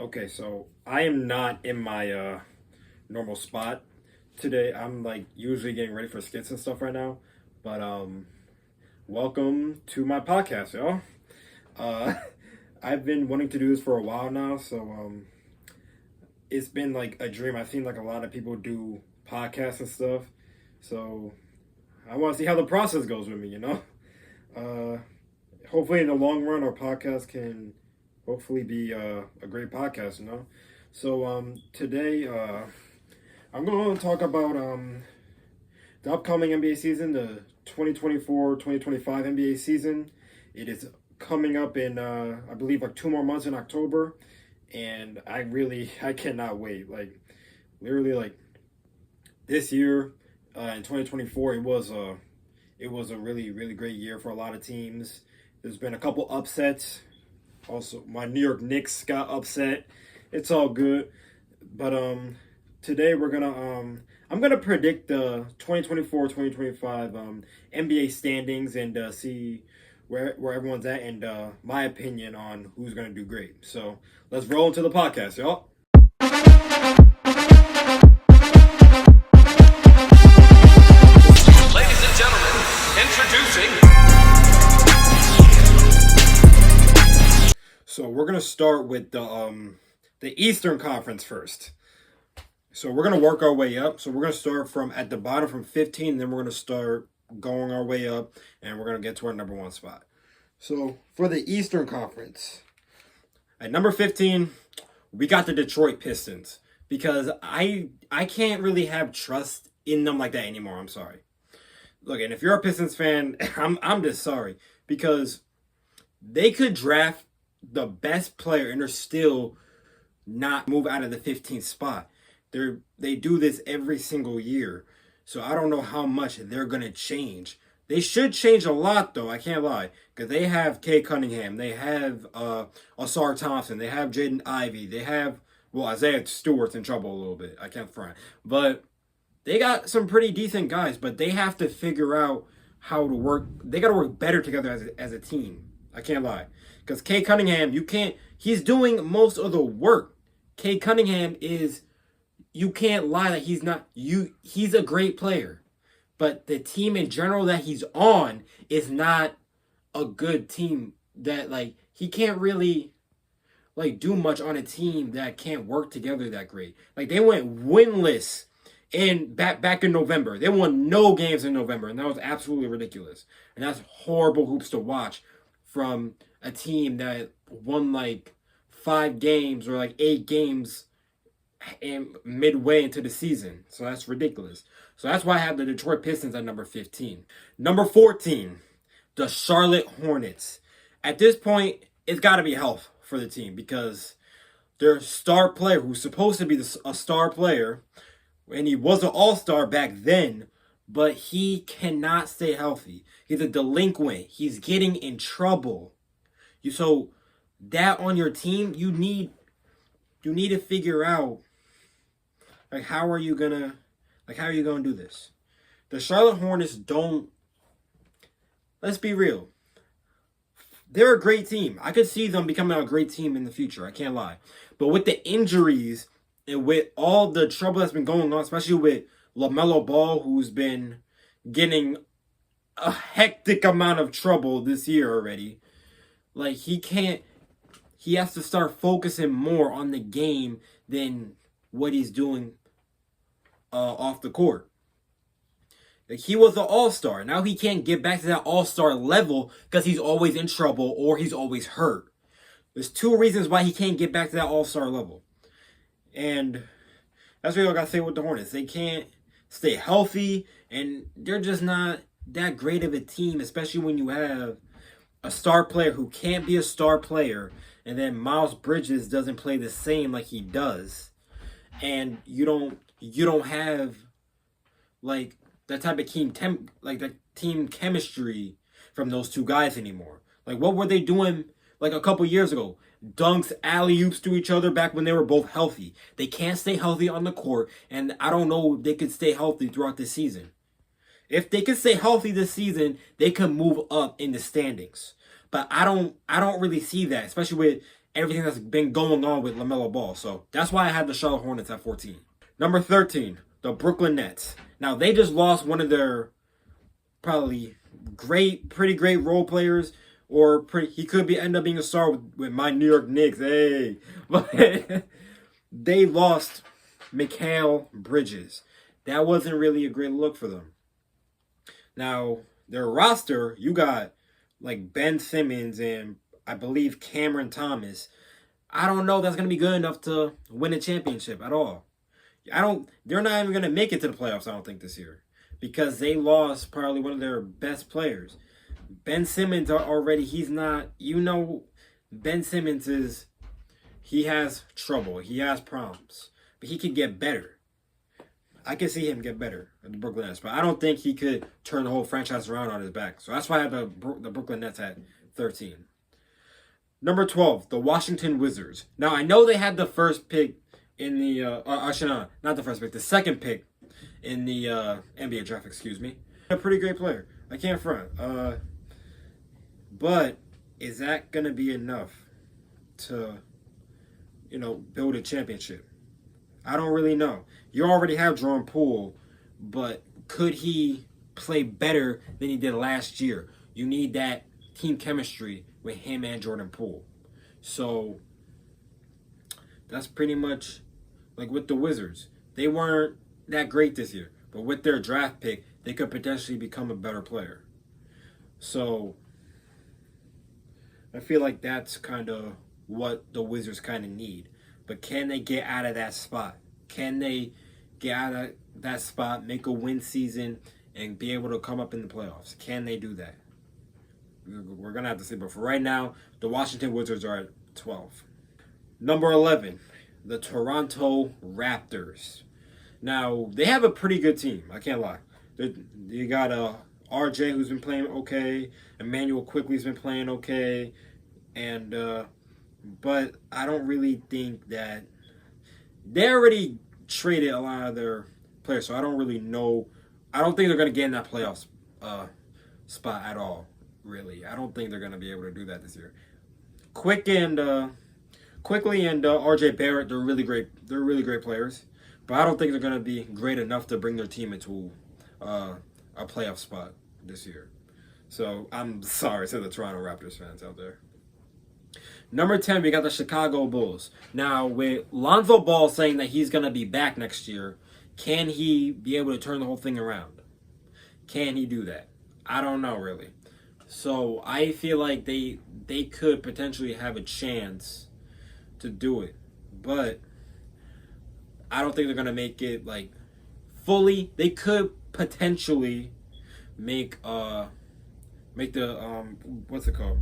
Okay, so I am not in my normal spot today. I'm like usually getting ready for skits and stuff right now. But welcome to my podcast, y'all. Uh I've been wanting to do this for a while now, so it's been like a dream. I've seen like a lot of people do podcasts and stuff. So I want to see how the process goes with me. Uh Hopefully in the long run our podcast can hopefully be a great podcast. So today I'm going to talk about the upcoming NBA season, the 2024-2025 NBA season. It is coming up in I believe like 2 more months in October, and I cannot wait. Like literally like this year in 2024 it was a really great year for a lot of teams. There's been a couple upsets. Also, my New York Knicks got upset. It's all good. But today I'm gonna predict the 2024-2025 NBA standings and see where everyone's at and my opinion on who's gonna do great. So let's roll into the podcast, y'all. Ladies and gentlemen, introducing. So we're gonna start with the Eastern Conference first. So we're gonna work our way up. So we're gonna start from at the bottom from 15, and then we're gonna start going our way up, and we're gonna get to our number one spot. So for the Eastern Conference, at number 15, we got the Detroit Pistons because I can't really have trust in them like that anymore. I'm sorry. Look, and if you're a Pistons fan, I'm just sorry because they could draft the best player and they're still not move out of the 15th spot. They do this every single year. So I don't know how much they're going to change. They should change a lot though, I can't lie. Because they have Kay Cunningham, they have Asar Thompson, they have Jaden Ivey, they have, well, Isaiah Stewart's in trouble a little bit, I can't front. But they got some pretty decent guys, but they have to figure out how to work. They got to work better together as a team. I can't lie. Because Kay Cunningham, he's doing most of the work. Kay Cunningham you can't lie that he's a great player. But the team in general that he's on is not a good team that, like, he can't really, like, do much on a team that can't work together that great. Like, they went winless back in November. They won no games in November, and that was absolutely ridiculous. And that's horrible hoops to watch from a team that won like 5 games or like 8 games midway into the season. So that's ridiculous. So that's why I have the Detroit Pistons at number 15. Number 14, the Charlotte Hornets. At this point, it's got to be health for the team because their star player, who's supposed to be a star player, and he was an all-star back then, but he cannot stay healthy. He's a delinquent. He's getting in trouble. So that on your team, you need to figure out like how are you gonna do this? The Charlotte Hornets don't. Let's be real. They're a great team. I could see them becoming a great team in the future. I can't lie. But with the injuries and with all the trouble that's been going on, especially with LaMelo Ball, who's been getting a hectic amount of trouble this year already. Like, he has to start focusing more on the game than what he's doing off the court. Like, he was an all-star. Now he can't get back to that all-star level because he's always in trouble or he's always hurt. There's 2 reasons why he can't get back to that all-star level. And that's what I got to say with the Hornets. They can't stay healthy, and they're just not that great of a team, especially when you have a star player who can't be a star player, and then Miles Bridges doesn't play the same like he does, and you don't have like that type of team chemistry from those 2 guys anymore. Like, what were they doing like a couple years ago? Dunks, alley-oops to each other back when they were both healthy. They can't stay healthy on the court, and I don't know if they could stay healthy throughout the season. If they could stay healthy this season, they could move up in the standings. But I don't really see that, especially with everything that's been going on with LaMelo Ball. So that's why I had the Charlotte Hornets at 14. Number 13, the Brooklyn Nets. Now, they just lost one of their probably pretty great role players, or he could end up being a star with my New York Knicks. Hey, but they lost Mikal Bridges. That wasn't really a great look for them. Now, their roster, you got like Ben Simmons and I believe Cameron Thomas. I don't know if that's going to be good enough to win a championship at all. They're not even going to make it to the playoffs, I don't think, this year. Because they lost probably one of their best players. Ben Simmons he's not, Ben Simmons he has trouble. He has problems. But he could get better. I can see him get better at the Brooklyn Nets. But I don't think he could turn the whole franchise around on his back. So that's why I have the Brooklyn Nets at 13. Number 12, the Washington Wizards. Now, I know they had the first pick in the, actually, not the first pick, the second pick in the NBA draft, excuse me. A pretty great player. I can't front. But is that going to be enough to, build a championship? I don't really know. You already have Jordan Poole, but could he play better than he did last year? You need that team chemistry with him and Jordan Poole. So that's pretty much like with the Wizards. They weren't that great this year, but with their draft pick, they could potentially become a better player. So I feel like that's kind of what the Wizards kind of need. But can they get out of that spot? Can they get out of that spot, make a win season, and be able to come up in the playoffs? Can they do that? We're going to have to see. But for right now, the Washington Wizards are at 12. Number 11, the Toronto Raptors. Now, they have a pretty good team. I can't lie. You got RJ, who's been playing okay. Emmanuel Quickly's been playing okay. And but I don't really think that they already traded a lot of their players, so I don't really know. I don't think they're going to get in that playoff spot at all, really. I don't think they're going to be able to do that this year. Quickly and RJ Barrett, they're really great. They're really great players, but I don't think they're going to be great enough to bring their team into a playoff spot this year. So I'm sorry to the Toronto Raptors fans out there. Number 10, we got the Chicago Bulls. Now, with Lonzo Ball saying that he's going to be back next year, can he be able to turn the whole thing around? Can he do that? I don't know, really. So I feel like they could potentially have a chance to do it. But I don't think they're going to make it, like, fully. They could potentially make the, what's it called?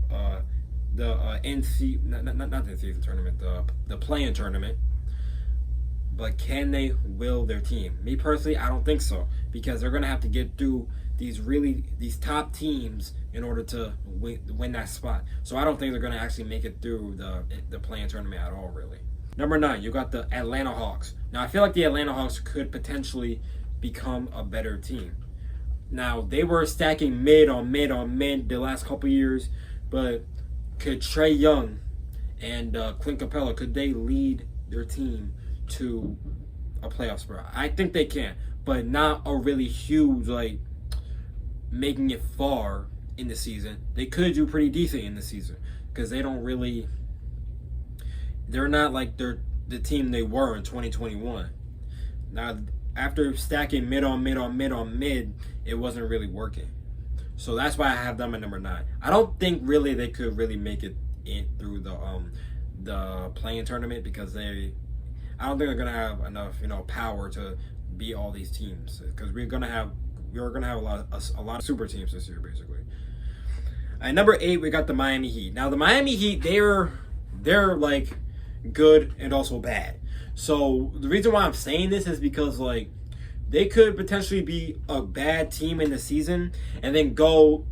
The NC, not the in-season tournament, the play-in tournament. But can they will their team? Me personally, I don't think so, because they're gonna have to get through these top teams in order to win that spot. So I don't think they're gonna actually make it through the play-in tournament at all, really. Number 9, you got the Atlanta Hawks. Now I feel like the Atlanta Hawks could potentially become a better team. Now they were stacking mid on mid the last couple years, but could Trae Young and Clint Capella, could they lead their team to a playoff spot? I think they can, but not a really huge, like, making it far in the season. They could do pretty decent in the season because they're not like the team they were in 2021. Now, after stacking mid on mid, it wasn't really working. So that's why I have them at number 9. I don't think really they could really make it in through the play-in tournament because I don't think they're gonna have enough power to beat all these teams, because we're gonna have a lot of super teams this year basically. At number 8, we got the Miami Heat. Now the Miami Heat, they're like good and also bad. So the reason why I'm saying this is because, like, they could potentially be a bad team in the season and then go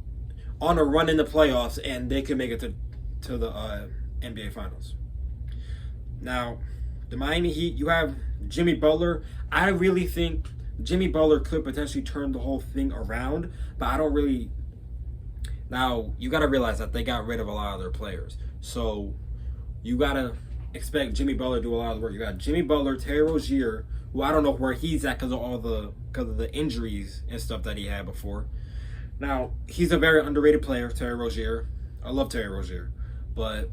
on a run in the playoffs, and they could make it to the NBA Finals. Now, the Miami Heat, you have Jimmy Butler. I really think Jimmy Butler could potentially turn the whole thing around, but I don't really. Now, you got to realize that they got rid of a lot of their players. So you gotta expect Jimmy Butler to do a lot of the work. You got Jimmy Butler, Terry Rozier, who I don't know where he's at because of the injuries and stuff that he had before. Now he's a very underrated player, Terry Rozier. I love Terry Rozier, but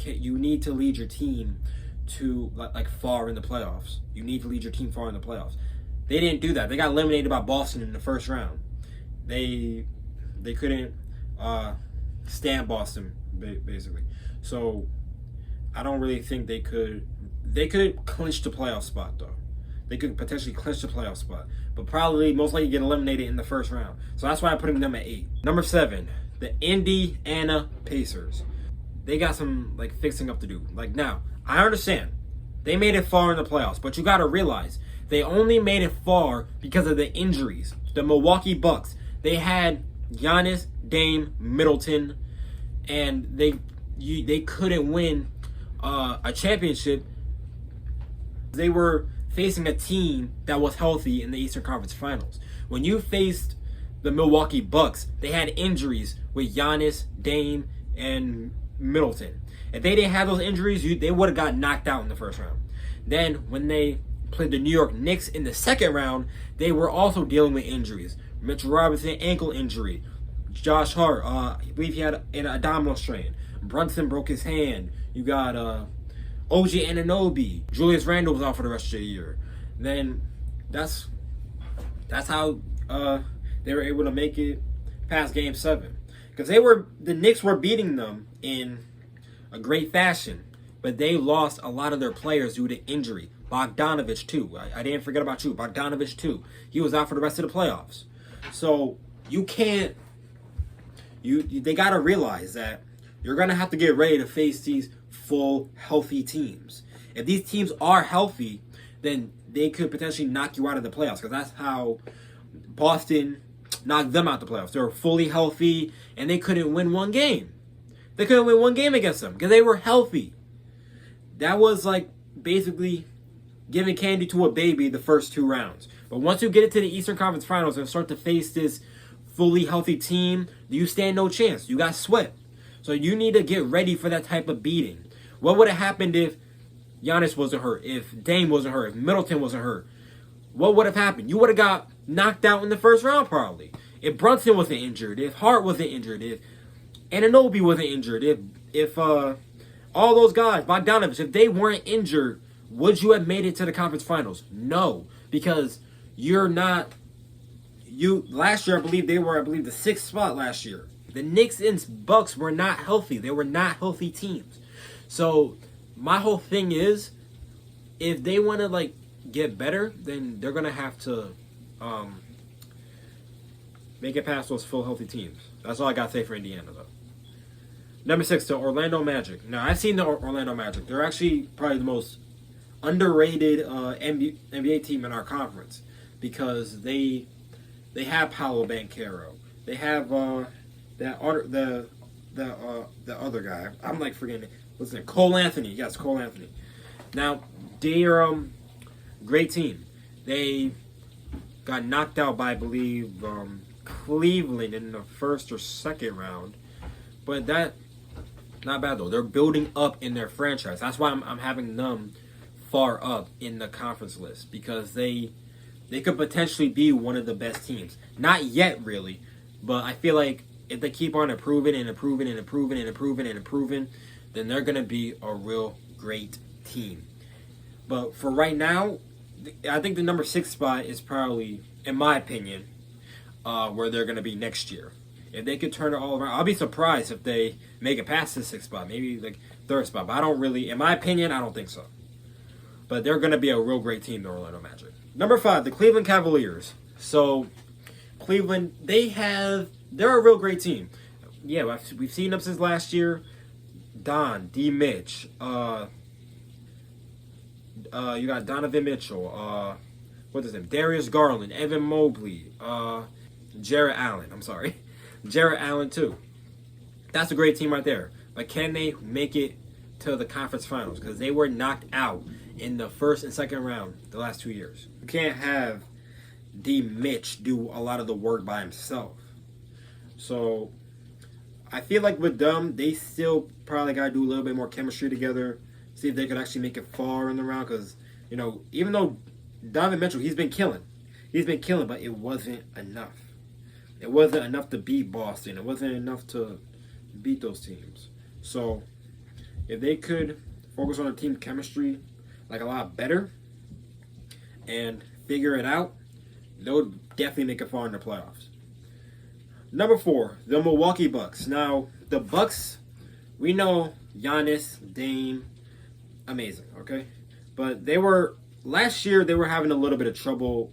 you need to lead your team to like far in the playoffs. You need to lead your team far in the playoffs. They didn't do that. They got eliminated by Boston in the first round. They couldn't stand Boston basically. So I don't really think they could. They could clinch the playoff spot though. They could potentially clinch the playoff spot, but probably most likely get eliminated in the first round. So that's why I'm putting them at 8. Number 7, the Indiana Pacers. They got some like fixing up to do. Like now, I understand they made it far in the playoffs, but you got to realize they only made it far because of the injuries. The Milwaukee Bucks, they had Giannis, Dame, Middleton, and they couldn't win a championship. They were facing a team that was healthy in the Eastern Conference Finals. When you faced the Milwaukee Bucks, they had injuries with Giannis, Dame, and Middleton. If they didn't have those injuries, they would have got knocked out in the first round. Then when they played the New York Knicks in the second round, they were also dealing with injuries. Mitchell Robinson, ankle injury. Josh Hart, I believe he had an abdominal strain. Brunson broke his hand. You got OG Anunoby. Julius Randle was out for the rest of the year. Then that's how they were able to make it past Game 7. Because the Knicks were beating them in a great fashion, but they lost a lot of their players due to injury. Bogdanovich too. I didn't forget about you. Bogdanovich too. He was out for the rest of the playoffs. So you can't. They gotta realize that you're gonna have to get ready to face these full healthy teams. If these teams are healthy, then they could potentially knock you out of the playoffs. Because that's how Boston knocked them out the playoffs. They were fully healthy and they couldn't win one game. They couldn't win one game against them because they were healthy. That was like basically giving candy to a baby the first 2 rounds. But once you get into the Eastern Conference Finals and start to face this fully healthy team, you stand no chance. You got swept. So you need to get ready for that type of beating. What would have happened if Giannis wasn't hurt? If Dame wasn't hurt? If Middleton wasn't hurt? What would have happened? You would have got knocked out in the first round probably. If Brunson wasn't injured, if Hart wasn't injured, if Anunoby wasn't injured, if all those guys, Bogdanovich, if they weren't injured, would you have made it to the conference finals? No, because you're not. Last year, I believe they were the 6th spot last year. The Knicks and Bucks were not healthy. They were not healthy teams. So my whole thing is, if they want to like get better, then they're gonna have to make it past those full healthy teams. That's all I gotta say for Indiana, though. Number 6, the Orlando Magic. Now I've seen the Orlando Magic. They're actually probably the most underrated NBA team in our conference because they have Paolo Banchero. They have the other guy. I'm like forgetting it. What's his name? Cole Anthony. Yes, Cole Anthony. Now they're great team. They got knocked out by I believe Cleveland in the first or second round, but that not bad though. They're building up in their franchise. That's why I'm having them far up in the conference list because they could potentially be one of the best teams. Not yet, really, but I feel like if they keep on improving, then they're going to be a real great team. But for right now, I think the number 6 spot is probably, in my opinion, where they're going to be next year. If they could turn it all around, I'll be surprised if they make it past the 6th spot, maybe like 3rd spot. But I don't really, in my opinion, I don't think so. But they're going to be a real great team, the Orlando Magic. Number 5, the Cleveland Cavaliers. So, Cleveland, they're a real great team. Yeah, we've seen them since last year. D. Mitch. You got Donovan Mitchell. What's his name? Darius Garland. Evan Mobley. Jarrett Allen. I'm sorry. Jarrett Allen, too. That's a great team right there. But can they make it to the conference finals? Because they were knocked out in the first and second round the last 2 years. You can't have D. Mitch do a lot of the work by himself. So I feel like with them, they still probably got to do a little bit more chemistry together. See if they could actually make it far in the round. Because, even though Donovan Mitchell, he's been killing. But it wasn't enough. It wasn't enough to beat Boston. It wasn't enough to beat those teams. So, if they could focus on their team chemistry like a lot better and figure it out, they'll definitely make it far in the playoffs. Number 4, the Milwaukee Bucks. Now, the Bucks, we know Giannis, Dame, amazing, okay? But last year, they were having a little bit of trouble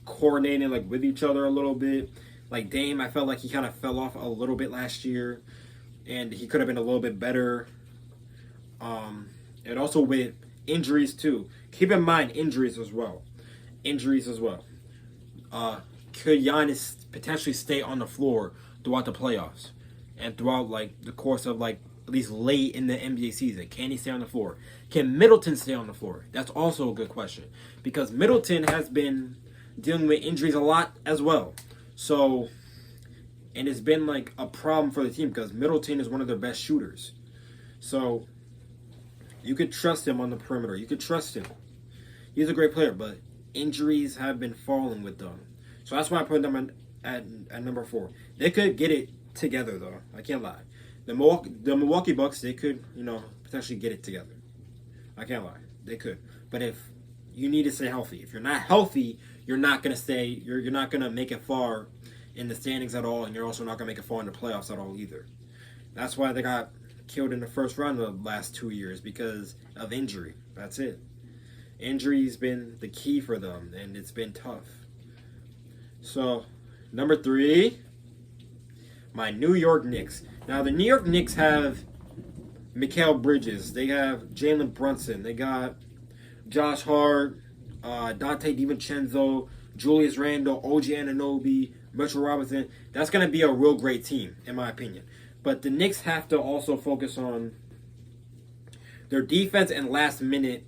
coordinating, like, with each other a little bit. Like, Dame, I felt like he kind of fell off a little bit last year, and he could have been a little bit better. And also with injuries, too. Keep in mind, injuries as well. Could Giannis potentially stay on the floor throughout the playoffs and throughout like the course of like at least late in the NBA season? Can he stay on the floor? Can Middleton stay on the floor? That's also a good question because Middleton has been dealing with injuries a lot as well. So, and it's been like a problem for the team because Middleton is one of their best shooters. So, you could trust him on the perimeter. You could trust him. He's a great player, but injuries have been falling with them. So that's why I put them at number 4. They could get it together, though. I can't lie. The Milwaukee Bucks, they could, potentially get it together. I can't lie. They could. But if you need to stay healthy. If you're not healthy, you're not going to stay. You're not going to make it far in the standings at all, and you're also not going to make it far in the playoffs at all either. That's why they got killed in the first round of the last 2 years because of injury. That's it. Injury's been the key for them, and it's been tough. So, number 3, my New York Knicks. Now, the New York Knicks have Mikal Bridges. They have Jalen Brunson. They got Josh Hart, Dante DiVincenzo, Julius Randle, OG Anunoby, Mitchell Robinson. That's going to be a real great team, in my opinion. But the Knicks have to also focus on their defense and last minute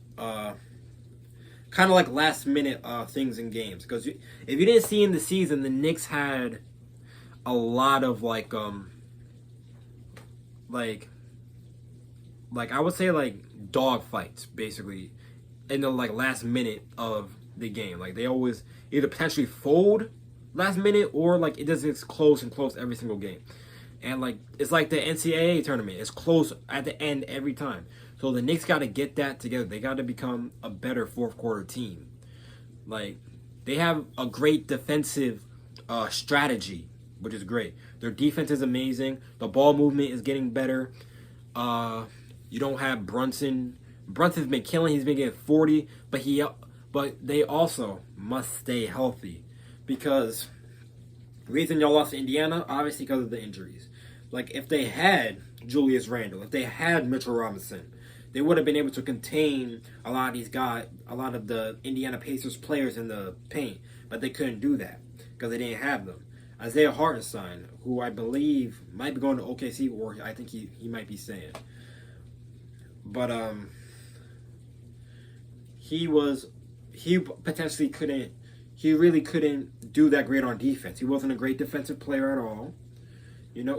things in games. Because if you didn't see in the season, the Knicks had a lot of like I would say like dog fights basically in the like last minute of the game. Like they always either potentially fold last minute or like it doesn't close every single game. And like it's like the NCAA tournament. It's close at the end every time. So the Knicks got to get that together. They got to become a better fourth quarter team. Like they have a great defensive strategy, which is great. Their defense is amazing. The ball movement is getting better. You don't have Brunson. Brunson's been killing. He's been getting 40, but they also must stay healthy because the reason y'all lost to Indiana, obviously because of the injuries. Like if they had Julius Randle, if they had Mitchell Robinson, they would have been able to contain a lot of these guys, a lot of the Indiana Pacers players in the paint, but they couldn't do that because they didn't have them. Isaiah Hartenstein, who I believe might be going to OKC, or I think he might be staying. But he really couldn't do that great on defense. He wasn't a great defensive player at all.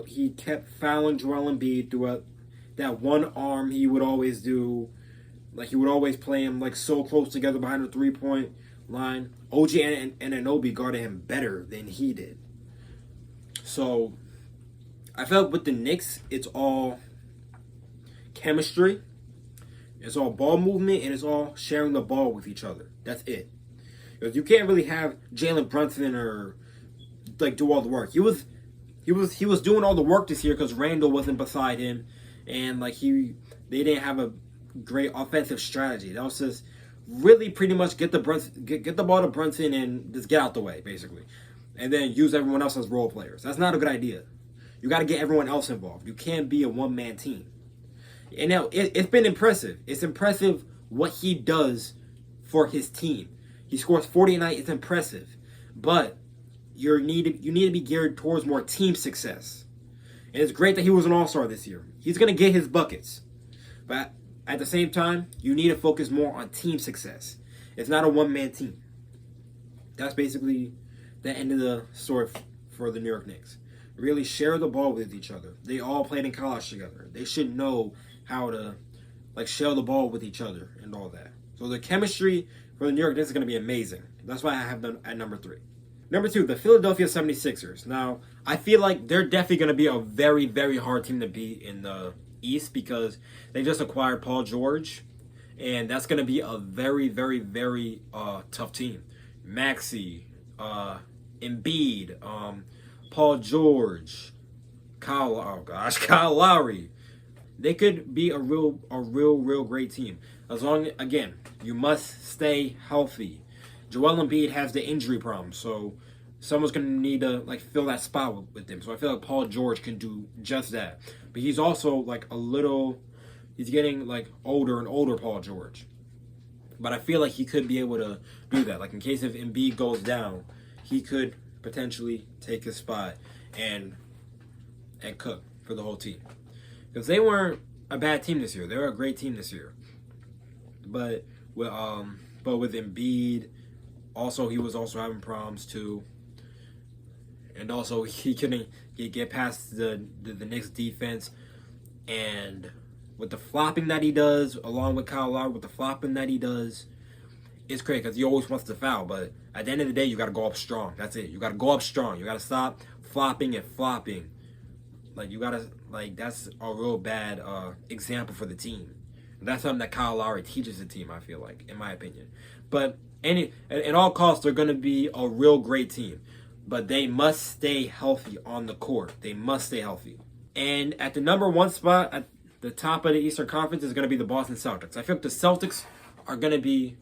He kept fouling Joel Embiid throughout that one arm he would always do. Like, he would always play him, like, so close together behind the three-point line. OG and Anunoby guarded him better than he did. So, I felt with the Knicks, it's all chemistry, it's all ball movement, and it's all sharing the ball with each other. That's it. Because you can't really have Jalen Brunson or, like, do all the work. He was doing all the work this year because Randall wasn't beside him, and like they didn't have a great offensive strategy. That was just really pretty much get the ball to Brunson and just get out the way, basically, and then use everyone else as role players. That's not a good idea. You got to get everyone else involved. You can't be a one-man team. And now it's been impressive. It's impressive what he does for his team. He scores 40 a night. It's impressive, but you need to be geared towards more team success. And it's great that he was an all-star this year. He's going to get his buckets. But at the same time, you need to focus more on team success. It's not a one-man team. That's basically the end of the story for the New York Knicks. really share the ball with each other. They all played in college together. They should know how to share the ball with each other and all that. So the chemistry for the New York Knicks is going to be amazing. That's why I have them at number 3. Number 2, the Philadelphia 76ers. Now, I feel like they're definitely going to be a very, very hard team to beat in the East because they just acquired Paul George. And that's going to be a very, very, very tough team. Maxey, Embiid, Paul George, Kyle Lowry. They could be a real great team. As long as, again, you must stay healthy. Joel Embiid has the injury problem, so someone's going to need to fill that spot with him. So I feel like Paul George can do just that. But he's also he's getting older and older, Paul George. But I feel like he could be able to do that. In case if Embiid goes down, he could potentially take his spot and cook for the whole team. Because they weren't a bad team this year. They were a great team this year. But with Embiid, also he was also having problems too. And also he couldn't get past the Knicks defense. And with the flopping that he does, along with Kyle Lowry, with the flopping that he does, it's crazy because he always wants to foul. But at the end of the day, you got to go up strong. That's it. You got to go up strong. You got to stop flopping and flopping. You got to, that's a real bad example for the team. That's something that Kyle Lowry teaches the team, I feel like, in my opinion. But at all costs, they're going to be a real great team. But they must stay healthy on the court. They must stay healthy. And at the number 1 spot, at the top of the Eastern Conference, is going to be the Boston Celtics. I feel like the Celtics are going to be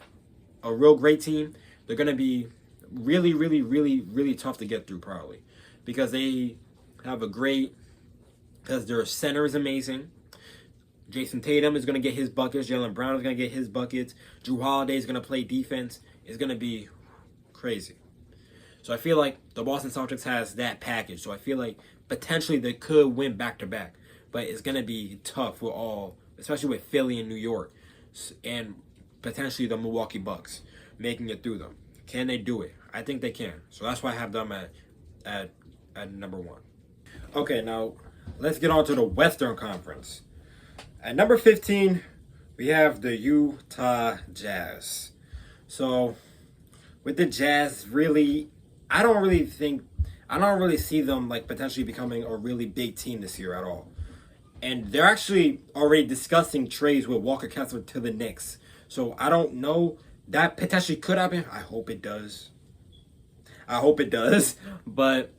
a real great team. They're going to be really, really, really, really tough to get through, probably. Because they have because their center is amazing. Jason Tatum is going to get his buckets. Jaylen Brown is going to get his buckets. Jrue Holiday is going to play defense. It's going to be crazy. So I feel like the Boston Celtics has that package. So I feel like potentially they could win back-to-back. But it's going to be tough with especially with Philly and New York. And potentially the Milwaukee Bucks making it through them. Can they do it? I think they can. So that's why I have them at number 1. Okay, now let's get on to the Western Conference. At number 15, we have the Utah Jazz. So, with the Jazz, really, I don't really see them potentially becoming a really big team this year at all. And they're actually already discussing trades with Walker Kessler to the Knicks. So, I don't know. That potentially could happen. I hope it does. But,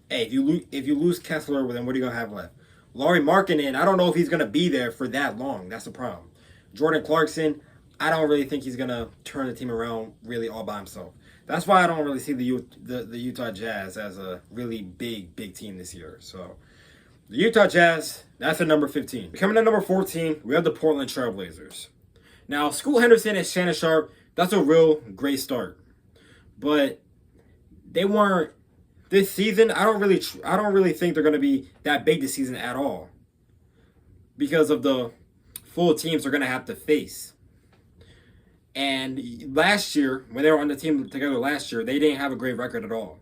hey, if you lose Kessler, then what are you going to have left? Lauri Markkanen, I don't know if he's going to be there for that long. That's the problem. Jordan Clarkson, I don't really think he's going to turn the team around really all by himself. That's why I don't really see the Utah Jazz as a really big team this year. So, the Utah Jazz, that's at number 15. Coming at number 14, we have the Portland Trail Blazers. Now, Scoot Henderson and Shannon Sharp, that's a real great start. But they weren't. This season, I don't really think they're going to be that big this season at all. Because of the full teams they're going to have to face. And last year, when they were on the team together last year, they didn't have a great record at all.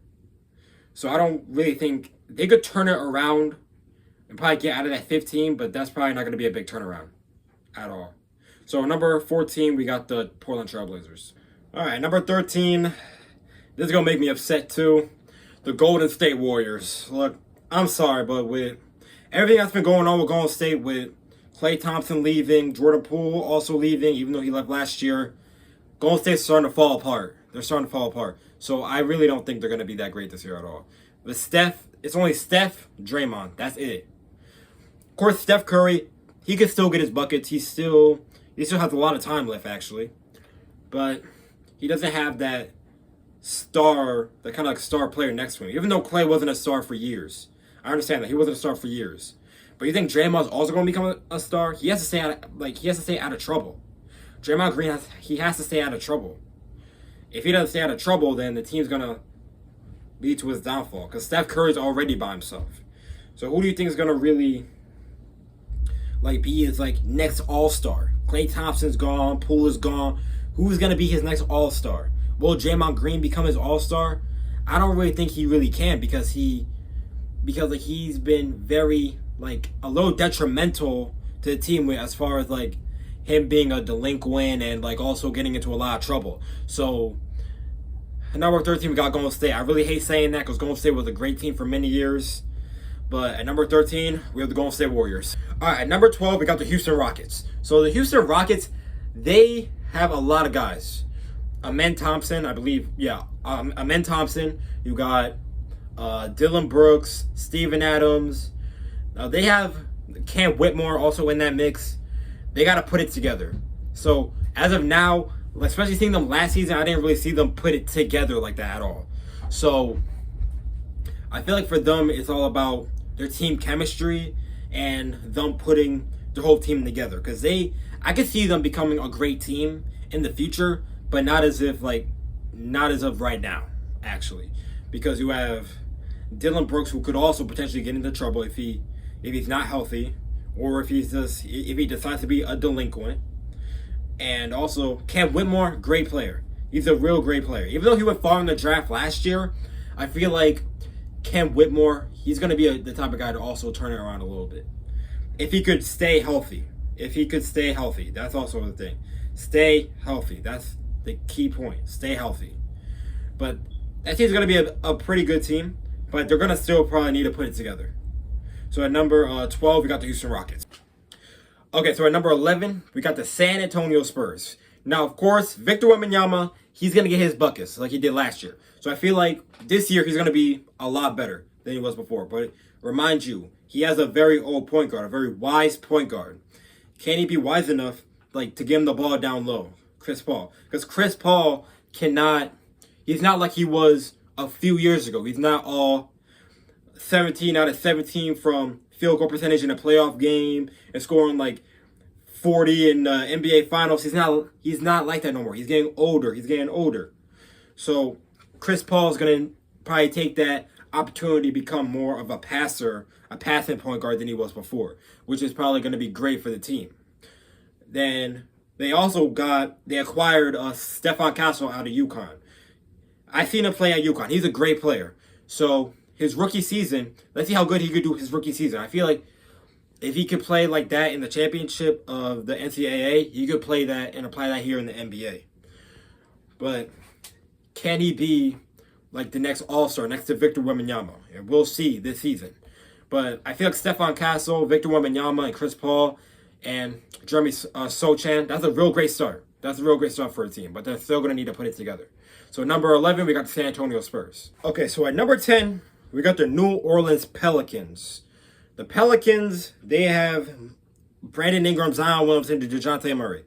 So I don't really think they could turn it around and probably get out of that 15, but that's probably not going to be a big turnaround at all. So number 14, we got the Portland Trail Blazers. All right, number 13, this is going to make me upset too. The Golden State Warriors. Look, I'm sorry, but with everything that's been going on with Golden State, with Klay Thompson leaving, Jordan Poole also leaving, even though he left last year, Golden State's starting to fall apart. They're starting to fall apart. So I really don't think they're going to be that great this year at all. With Steph, it's only Steph, Draymond. That's it. Of course, Steph Curry, he could still get his buckets. He still has a lot of time left, actually. But he doesn't have that kind of star player next to him. Even though Klay wasn't a star for years. I understand that. He wasn't a star for years. But you think Draymond's also going to become a star? He has to stay out of trouble. Draymond Green has to stay out of trouble. If he doesn't stay out of trouble, then the team's going to lead to his downfall. Because Steph Curry's already by himself. So who do you think is going to really be his next all-star? Klay Thompson's gone. Poole is gone. Who's going to be his next all-star? Will Draymond Green become his all-star? I don't really think he really can because because like he's been very like a little detrimental to the team as far as like him being a delinquent and like also getting into a lot of trouble. So at number 13 we got Golden State. I really hate saying that because Golden State was a great team for many years. But at number 13, we have the Golden State Warriors. All right, at number 12, we got the Houston Rockets. So the Houston Rockets, they have a lot of guys. Amen Thompson, I believe. Yeah, Amen Thompson. You got Dylan Brooks, Steven Adams. They have Cam Whitmore also in that mix. They got to put it together. So as of now, especially seeing them last season, I didn't really see them put it together like that at all. So I feel like for them, it's all about their team chemistry and them putting the whole team together. Because I could see them becoming a great team in the future, but not as of right now, actually. Because you have Dylan Brooks, who could also potentially get into trouble if he's not healthy, or if he decides to be a delinquent. And also Cam Whitmore, great player. He's a real great player. Even though he went far in the draft last year, I feel like Cam Whitmore, he's going to be the type of guy to also turn it around a little bit. If he could stay healthy. That's also the thing. Stay healthy. That's the key point. Stay healthy. But that team's going to be a pretty good team, but they're going to still probably need to put it together. So at number 12, we got the Houston Rockets. Okay, so at number 11, we got the San Antonio Spurs. Now, of course, Victor Wembanyama, he's going to get his buckets like he did last year. So I feel like this year he's going to be a lot better than he was before. But remind you, he has a very old point guard, a very wise point guard. Can he be wise enough like to give him the ball down low? Chris Paul. Because Chris Paul he's not like he was a few years ago. He's not all 17 out of 17 from field goal percentage in a playoff game and scoring like 40 in NBA Finals. He's not like that no more. He's getting older. So Chris Paul is going to probably take that opportunity to become more of a passing point guard than he was before, which is probably going to be great for the team. Then they acquired Stephon Castle out of UConn. I've seen him play at UConn. He's a great player. So his rookie season, let's see how good he could do his rookie season. I feel like if he could play like that in the championship of the NCAA, he could play that and apply that here in the NBA. But can he be like the next All-Star next to Victor Wembanyama? And we'll see this season. But I feel like Stephon Castle, Victor Wembanyama, and Chris Paul, and Jeremy Sochan, that's a real great start. That's a real great start for a team. But they're still going to need to put it together. So number 11, we got the San Antonio Spurs. Okay, so at number 10, we got the New Orleans Pelicans. The Pelicans, they have Brandon Ingram, Zion Williamson, and DeJounte Murray.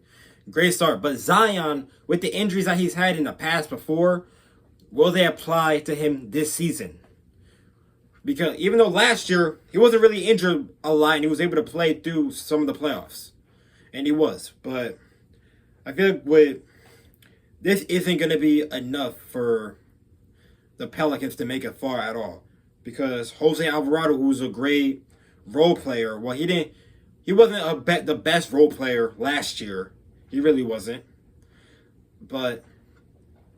Great start. But Zion, with the injuries that he's had in the past before, will they apply to him this season? Because even though last year, he wasn't really injured a lot, and he was able to play through some of the playoffs. And he was. But I feel like this isn't going to be enough for the Pelicans to make it far at all. Because Jose Alvarado, who's a great role player, well, he wasn't the best role player last year. He really wasn't. But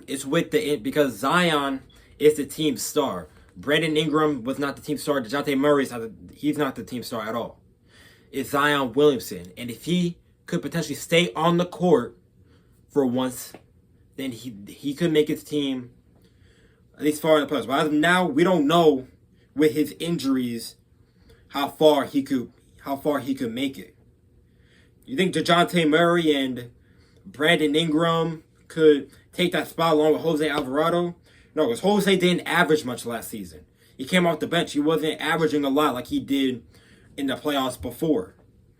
it's because Zion is the team star. Brandon Ingram was not the team star. DeJounte Murray he's not the team star at all. It's Zion Williamson. And if he could potentially stay on the court for once, then he could make his team at least far in the playoffs. But as of now, we don't know with his injuries how far he could make it. You think DeJounte Murray and Brandon Ingram could take that spot along with Jose Alvarado? No, because Jose didn't average much last season. He came off the bench. He wasn't averaging a lot like he did in the playoffs before.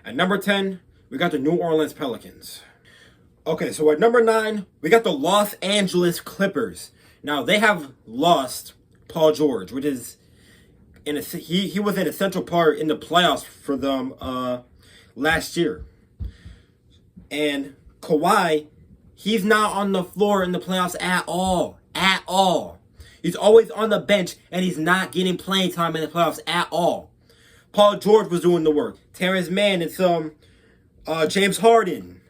At number 10, we got the New Orleans Pelicans. Okay, so at number 9, we got the Los Angeles Clippers. Now, they have lost Paul George, which is he was an essential part in the playoffs for them last year. And Kawhi, he's not on the floor in the playoffs at all. At all. He's always on the bench, and he's not getting playing time in the playoffs at all. Paul George was doing the work. Terrence Mann and some James Harden.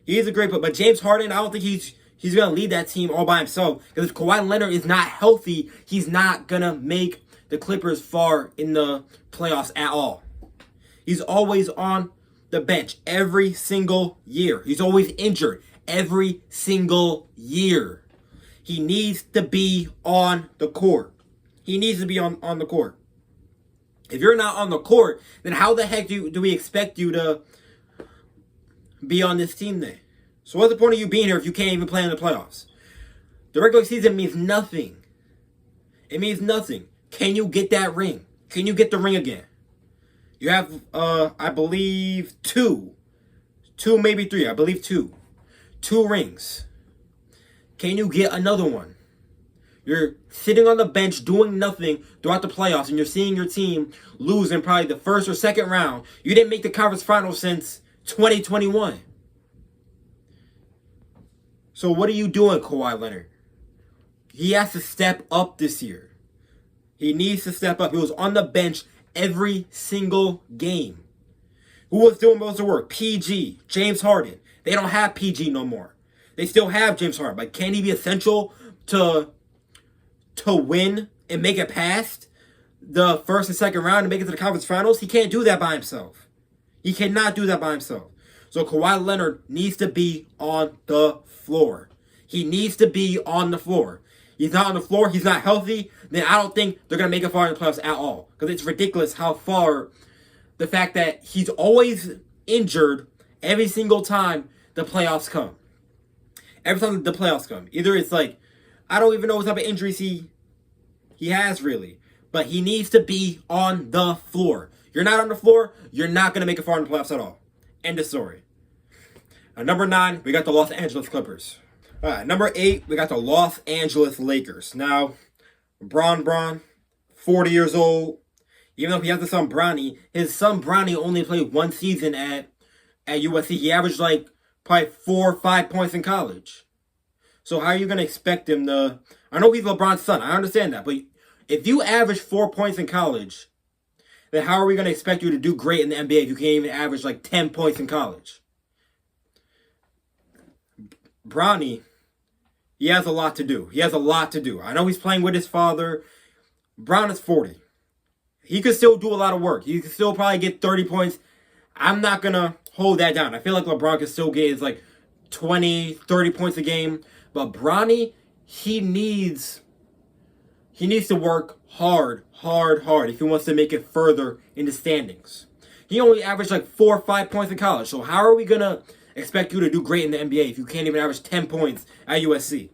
He's a great player, but James Harden, I don't think he's going to lead that team all by himself. Because if Kawhi Leonard is not healthy, he's not going to make the Clippers far in the playoffs at all. He's always on the bench every single year. He's always injured every single year. He needs to be on the court. He needs to be on the court. If you're not on the court, then how the heck do we expect you to be on this team then? So what's the point of you being here if you can't even play in the playoffs? The regular season means nothing. It means nothing. Can you get that ring? Can you get the ring again? You have, I believe, two, maybe three. I believe two rings. Can you get another one? You're sitting on the bench doing nothing throughout the playoffs, and you're seeing your team lose in probably the first or second round. You didn't make the conference finals since 2021. So what are you doing, Kawhi Leonard? He has to step up this year. He needs to step up. He was on the bench every single game. Who was doing most of the work? PG, James Harden. They don't have PG no more. They still have James Harden. But can he be essential to win and make it past the first and second round and make it to the conference finals? He can't do that by himself. He cannot do that by himself. So Kawhi Leonard needs to be on the floor. He needs to be on the floor. He's not on the floor. He's not healthy. Then I don't think they're going to make it far in the playoffs at all. Because it's ridiculous how far the fact that he's always injured every single time the playoffs come. Every time the playoffs come. Either it's like, I don't even know what type of injuries he has really. But he needs to be on the floor. You're not on the floor, you're not going to make it far in the playoffs at all. End of story. Number 9, we got the Los Angeles Clippers. All right, number 8, we got the Los Angeles Lakers. Now, Bron, 40 years old. Even though he has a son, Bronny, his son, Bronny, only played one season at USC. He averaged like probably 4 or 5 points in college. So how are you going to expect him to... I know he's LeBron's son. I understand that. But if you average 4 points in college, then how are we going to expect you to do great in the NBA if you can't even average like 10 points in college? Bronny, he has a lot to do. I know he's playing with his father. Brown is 40. He could still do a lot of work. He could still probably get 30 points. I'm not going to hold that down. I feel like LeBron could still get his like 20, 30 points a game. But Bronny, he needs to work hard if he wants to make it further in the standings. He only averaged like 4 or 5 points in college. So how are we going to expect you to do great in the NBA if you can't even average 10 points at USC?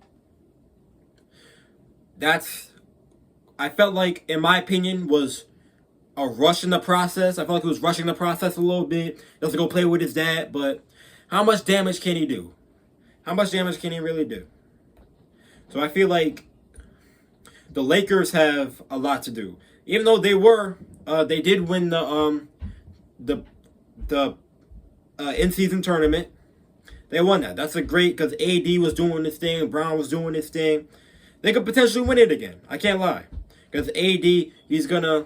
I felt like, in my opinion, was a rush in the process. I felt like he was rushing the process a little bit. Just to go play with his dad. But how much damage can he do? How much damage can he really do? So I feel like the Lakers have a lot to do. Even though they did win the in-season tournament. They won that. That's a great, because AD was doing this thing, Brown was doing this thing. They could potentially win it again. I can't lie. Because AD, he's gonna,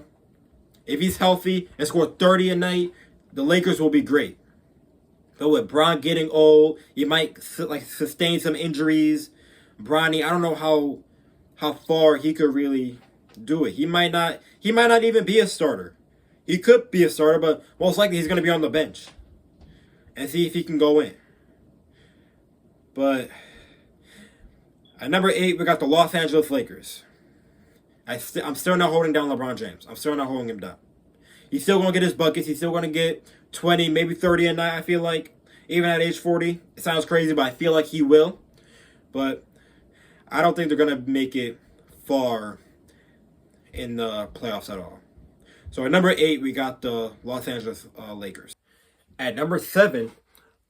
if he's healthy and score 30 a night, the Lakers will be great. But with Brown getting old, he might sustain some injuries. Bronny, I don't know how far he could really do it. He might not even be a starter. He could be a starter, but most likely he's going to be on the bench and see if he can go in. But at number 8, we got the Los Angeles Lakers. I'm still not holding down LeBron James. I'm still not holding him down. He's still going to get his buckets. He's still going to get 20, maybe 30 a night, I feel like. Even at age 40. It sounds crazy, but I feel like he will. But I don't think they're going to make it far in the playoffs at all. So at number 8, we got the Los Angeles Lakers. At number 7,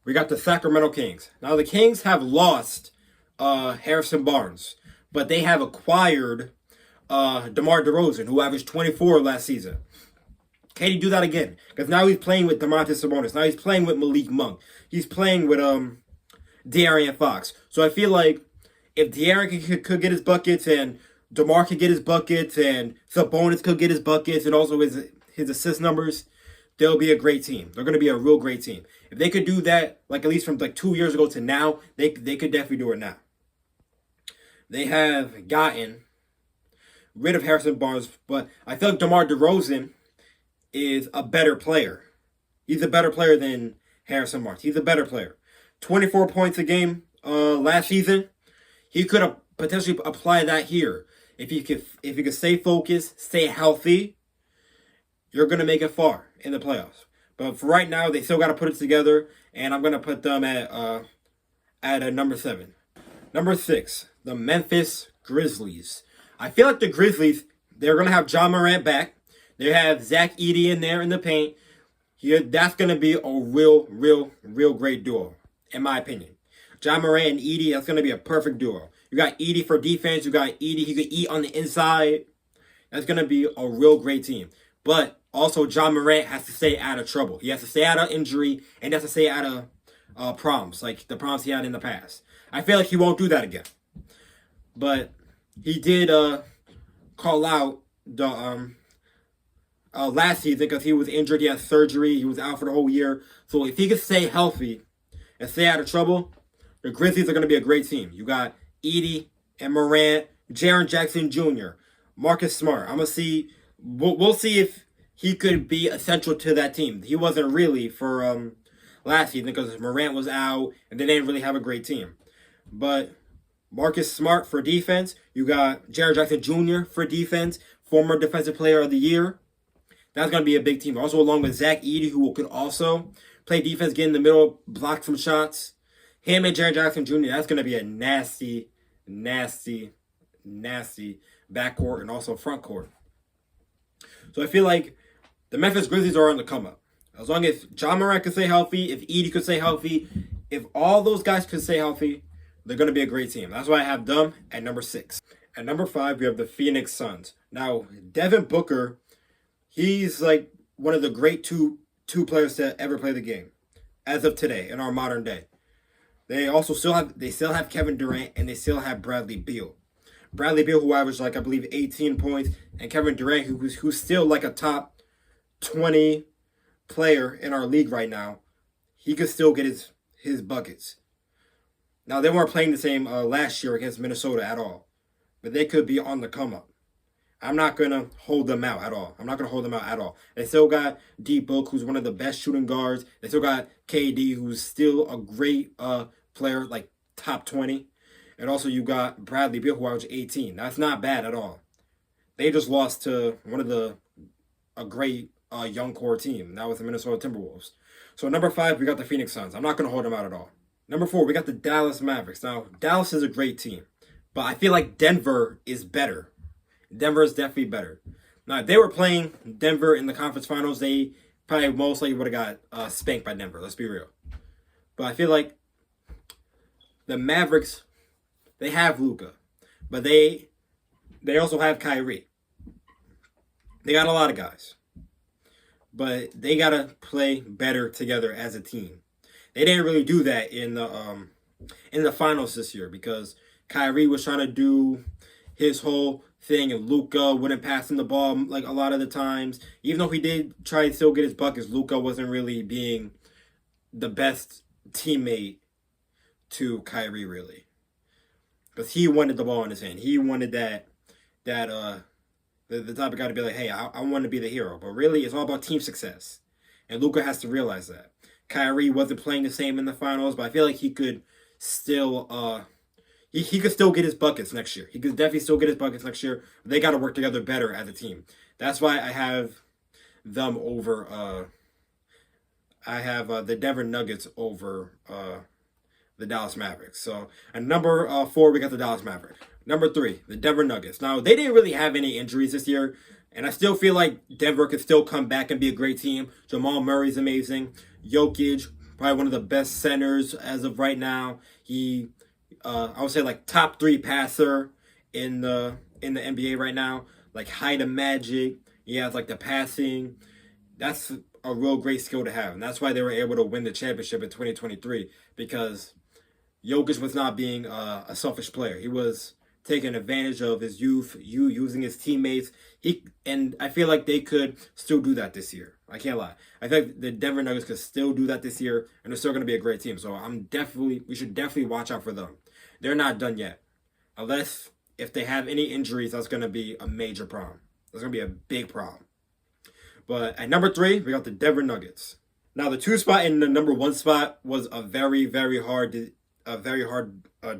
we got the Sacramento Kings. Now the Kings have lost Harrison Barnes, but they have acquired DeMar DeRozan, who averaged 24 last season. Can he do that again? Because now he's playing with Domantas Sabonis. Now he's playing with Malik Monk. He's playing with De'Aaron Fox. So I feel like if De'Aaron could get his buckets, and DeMar could get his buckets, and Sabonis could get his buckets, and also his assist numbers, they'll be a great team. They're going to be a real great team. If they could do that, like at least from like 2 years ago to now, they could definitely do it now. They have gotten rid of Harrison Barnes, but I feel like DeMar DeRozan is a better player. He's a better player than Harrison Barnes. He's a better player. 24 points a game last season. He could have potentially applied that here. If you could stay focused, stay healthy, you're gonna make it far in the playoffs. But for right now, they still got to put it together, and I'm gonna put them at a number 7. Number 6, the Memphis Grizzlies. I feel like the Grizzlies, they're gonna have John Morant back. They have Zach Edey in there in the paint. That's gonna be a real great duo, in my opinion. John Morant and Edey, that's gonna be a perfect duo. You got Edey for defense. You got Edey. He could eat on the inside. That's gonna be a real great team. But also, John Morant has to stay out of trouble. He has to stay out of injury, and he has to stay out of problems, like the problems he had in the past. I feel like he won't do that again. But he did call out the last season because he was injured. He had surgery. He was out for the whole year. So if he could stay healthy and stay out of trouble, the Grizzlies are going to be a great team. You got Edey and Morant, Jaren Jackson Jr., Marcus Smart. I'm gonna see. We'll see if he could be essential to that team. He wasn't really for last season because Morant was out and they didn't really have a great team. But Marcus Smart for defense. You got Jaren Jackson Jr. for defense, former Defensive Player of the Year. That's going to be a big team. Also along with Zach Edey, who could also play defense, get in the middle, block some shots. Him and Jaren Jackson Jr., that's going to be a nasty backcourt and also front court. So I feel like the Memphis Grizzlies are on the come up. As long as John Morant could stay healthy, if Edey could stay healthy, if all those guys could stay healthy, they're going to be a great team. That's why I have them at number 6. At number 5, we have the Phoenix Suns. Now, Devin Booker, he's like one of the great two players to ever play the game as of today in our modern day. They still have Kevin Durant, and they still have Bradley Beal. Bradley Beal, who averaged I believe 18 points, and Kevin Durant, who's still like a top 20 player in our league right now. He could still get his buckets. Now, they weren't playing the same last year against Minnesota at all, but they could be on the come up. I'm not going to hold them out at all. They still got D-Book, who's one of the best shooting guards. They still got KD, who's still a great player, like top 20. And also you got Bradley Beal, who averaged 18. That's not bad at all. They just lost to a great young core team. That was the Minnesota Timberwolves. So number 5, we got the Phoenix Suns. I'm not going to hold them out at all. Number 4, we got the Dallas Mavericks. Now, Dallas is a great team, but I feel like Denver is better. Denver is definitely better. Now, if they were playing Denver in the conference finals, they probably most likely would have got spanked by Denver. Let's be real. But I feel like the Mavericks, they have Luka, but they also have Kyrie. They got a lot of guys, but they gotta play better together as a team. They didn't really do that in the finals this year because Kyrie was trying to do his whole thing and Luka wouldn't pass him the ball like a lot of the times. Even though he did try to still get his buckets, Luka wasn't really being the best teammate to Kyrie really. Because he wanted the ball in his hand. He wanted the type of guy to be like, hey, I want to be the hero. But really, it's all about team success. And Luka has to realize that. Kyrie wasn't playing the same in the finals, but I feel like he could still he could still get his buckets next year. He could definitely still get his buckets next year. But they got to work together better as a team. That's why I have them over I have the Denver Nuggets over the Dallas Mavericks. So at number 4, we got the Dallas Mavericks. Number 3, the Denver Nuggets. Now, they didn't really have any injuries this year, and I still feel like Denver could still come back and be a great team. Jamal Murray's amazing. Jokic, probably one of the best centers as of right now. He, I would say, like top 3 passer in the NBA right now. Like height of magic. He has like the passing. That's a real great skill to have, and that's why they were able to win the championship in 2023 because Jokic was not being a selfish player. He was taking advantage of his youth, using his teammates. And I feel like they could still do that this year. I can't lie. I think the Denver Nuggets could still do that this year, and they're still going to be a great team. So we should definitely watch out for them. They're not done yet, unless if they have any injuries, that's going to be a major problem. That's going to be a big problem. But at number 3, we got the Denver Nuggets. Now, the 2 spot and the number 1 spot was a very hard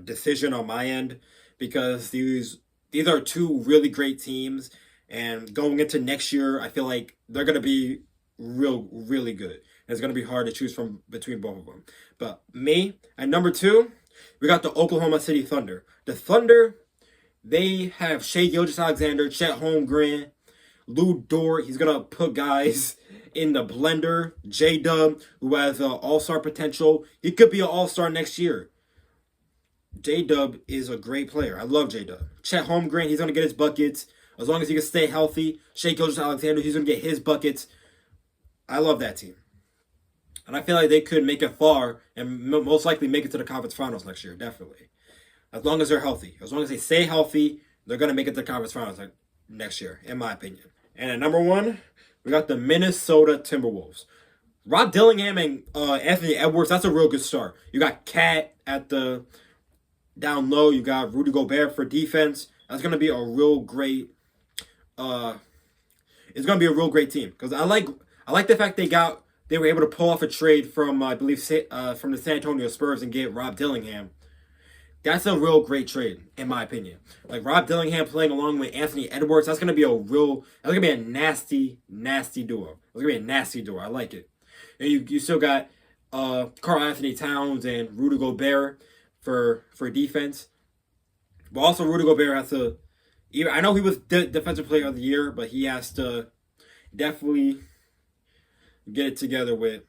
decision on my end, because these are 2 really great teams, and going into next year, I feel like they're going to be really good. And it's going to be hard to choose from between both of them. But me, at number 2, we got the Oklahoma City Thunder. The Thunder, they have Shai Gilgeous-Alexander, Chet Holmgren, Lou Dort. He's going to put guys in the blender. J-Dub, who has all-star potential. He could be an all-star next year. J-Dub is a great player. I love J-Dub. Chet Holmgren, he's going to get his buckets. As long as he can stay healthy. Shai Gilgeous-Alexander, he's going to get his buckets. I love that team. And I feel like they could make it far and most likely make it to the conference finals next year, definitely. As long as they're healthy. As long as they stay healthy, they're going to make it to the conference finals next year, in my opinion. And at number 1, we got the Minnesota Timberwolves. Rob Dillingham and Anthony Edwards, that's a real good start. You got Cat at the down low. You got Rudy Gobert for defense. That's going to be a real great it's going to be a real great team, because I like the fact they were able to pull off a trade from I believe from the San Antonio Spurs and get Rob Dillingham. That's a real great trade, in my opinion. Like, Rob Dillingham playing along with Anthony Edwards, that's going to be a nasty duo. It's going to be a nasty duo. I like it. And you still got Karl Anthony Towns and Rudy Gobert for defense. But also, Rudy Gobert has to, I know he was Defensive Player of the Year, but he has to definitely get it together with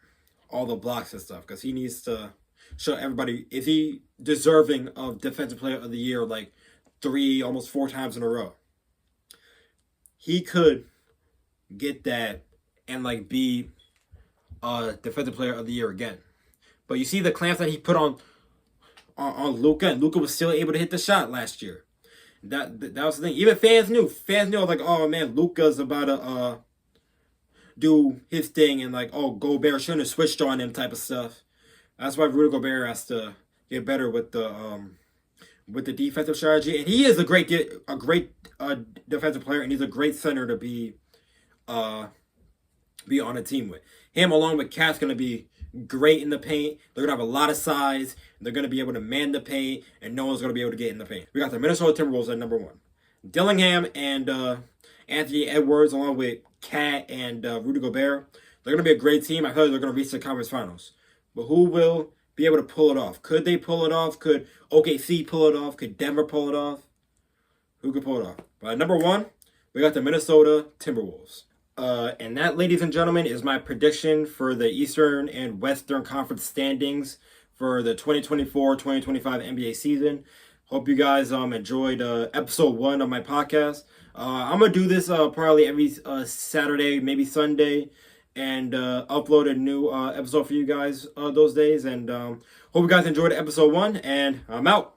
all the blocks and stuff, because he needs to show everybody, is he deserving of Defensive Player of the Year like 3, almost 4 times in a row. He could get that and like be Defensive Player of the Year again. But you see the clamps that he put on Luka, and Luka was still able to hit the shot last year. That was the thing. Even fans knew. I was like, oh man, Luka's about to do his thing, and like, oh, Gobert shouldn't have switched on him type of stuff. That's why Rudy Gobert has to get better with the defensive strategy, and he is a great defensive player, and he's a great center to be on a team with. Him along with Cat's going to be great in the paint. They're going to have a lot of size. They're going to be able to man the paint, and no one's going to be able to get in the paint. We got the Minnesota Timberwolves at number 1. Dillingham and Anthony Edwards, along with Cat and Rudy Gobert, they're going to be a great team. I feel like they're going to reach the conference finals. But who will be able to pull it off? Could they pull it off? Could OKC pull it off? Could Denver pull it off? Who could pull it off? But at number 1, we got the Minnesota Timberwolves. And that, ladies and gentlemen, is my prediction for the Eastern and Western Conference standings for the 2024-2025 NBA season. Hope you guys enjoyed episode 1 of my podcast. I'm going to do this probably every Saturday, maybe Sunday, and upload a new episode for you guys those days. And hope you guys enjoyed episode 1, and I'm out.